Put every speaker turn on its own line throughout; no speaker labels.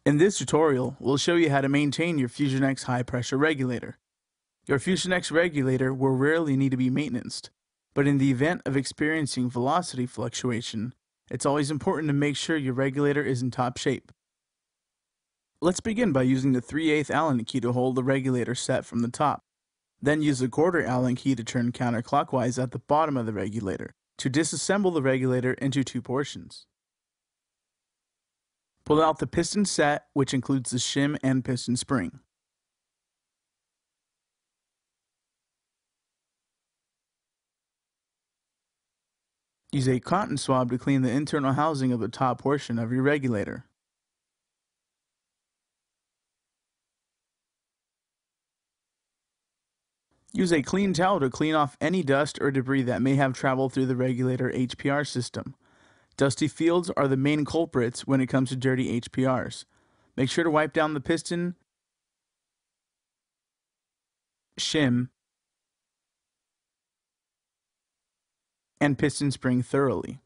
In this tutorial, we'll show you how to maintain your Fusion X high pressure regulator. Your Fusion X regulator will rarely need to be maintained, but in the event of experiencing velocity fluctuation, it's always important to make sure your regulator is in top shape. Let's begin by using the 3/8 Allen key to hold the regulator set from the top. Then use the 1/4 Allen key to turn counterclockwise at the bottom of the regulator to disassemble the regulator into two portions. Pull out the piston set, which includes the shim and piston spring. Use a cotton swab to clean the internal housing of the top portion of your regulator. Use a clean towel to clean off any dust or debris that may have traveled through the regulator HPR system. Dusty fields are the main culprits when it comes to dirty HPRs. Make sure to wipe down the piston, shim, and piston spring thoroughly.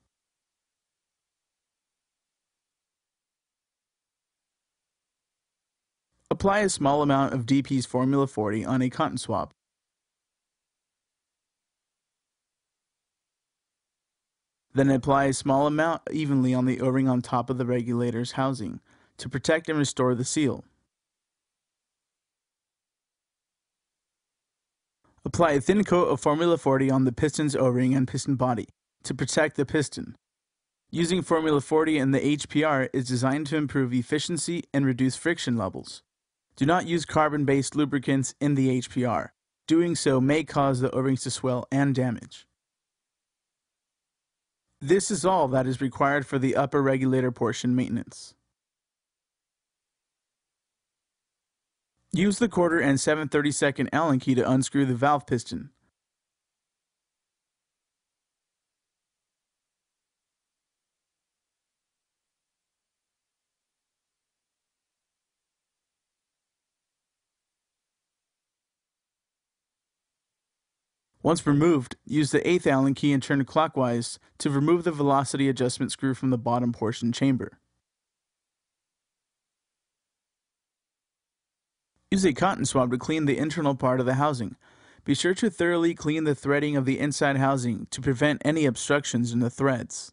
Apply a small amount of DP's Formula 40 on a cotton swab. Then apply a small amount evenly on the O-ring on top of the regulator's housing to protect and restore the seal. Apply a thin coat of Formula 40 on the piston's O-ring and piston body to protect the piston. Using Formula 40 in the HPR is designed to improve efficiency and reduce friction levels. Do not use carbon-based lubricants in the HPR. Doing so may cause the O-rings to swell and damage. This is all that is required for the upper regulator portion maintenance. Use the 1/4 and 7/32 Allen key to unscrew the valve piston. Once removed, use the 1/8 Allen key and turn clockwise to remove the velocity adjustment screw from the bottom portion chamber. Use a cotton swab to clean the internal part of the housing. Be sure to thoroughly clean the threading of the inside housing to prevent any obstructions in the threads.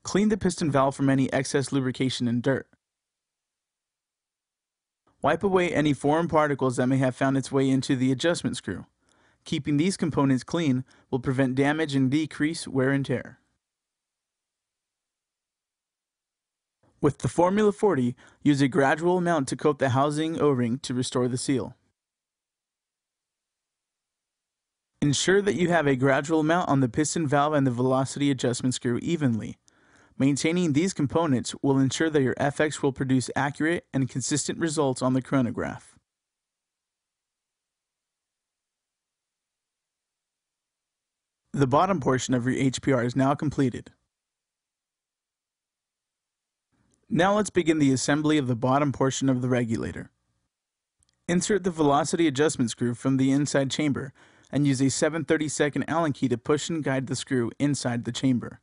Clean the piston valve from any excess lubrication and dirt. Wipe away any foreign particles that may have found its way into the adjustment screw. Keeping these components clean will prevent damage and decrease wear and tear. With the Formula 40, use a gradual amount to coat the housing O-ring to restore the seal. Ensure that you have a gradual amount on the piston valve and the velocity adjustment screw evenly. Maintaining these components will ensure that your FX will produce accurate and consistent results on the chronograph. The bottom portion of your HPR is now completed. Now let's begin the assembly of the bottom portion of the regulator. Insert the velocity adjustment screw from the inside chamber and use a 7/32 Allen key to push and guide the screw inside the chamber.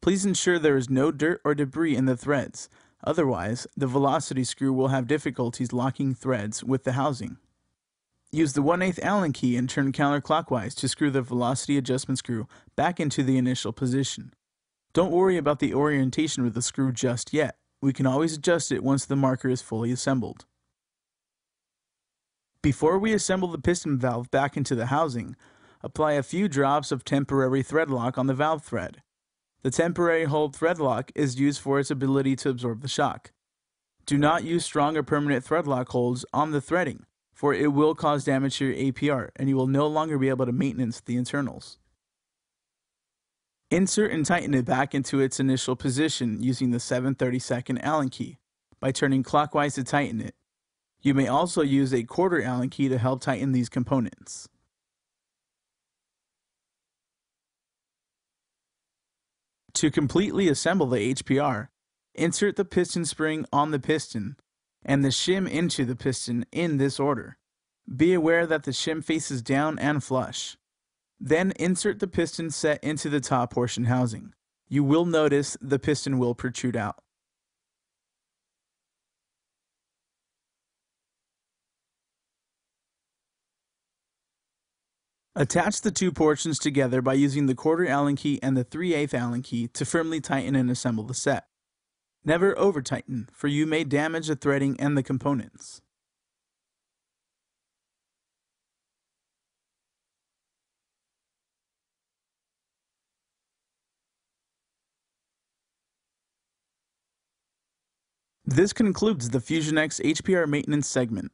Please ensure there is no dirt or debris in the threads, otherwise the velocity screw will have difficulties locking threads with the housing. Use the 1/8 Allen key and turn counterclockwise to screw the velocity adjustment screw back into the initial position. Don't worry about the orientation with the screw just yet. We can always adjust it once the marker is fully assembled. Before we assemble the piston valve back into the housing, apply a few drops of temporary thread lock on the valve thread. The temporary hold thread lock is used for its ability to absorb the shock. Do not use strong or permanent thread lock holds on the threading, for it will cause damage to your APR and you will no longer be able to maintenance the internals. Insert and tighten it back into its initial position using the 7/32 Allen key by turning clockwise to tighten it. You may also use a 1/4 Allen key to help tighten these components. To completely assemble the HPR, insert the piston spring on the piston and the shim into the piston in this order. Be aware that the shim faces down and flush. Then insert the piston set into the top portion housing. you will notice the piston will protrude out. Attach the two portions together by using the 1/4 Allen key and the 3/8 Allen key to firmly tighten and assemble the set. Never over-tighten, for you may damage the threading and the components. This concludes the Fusion X HPR maintenance segment.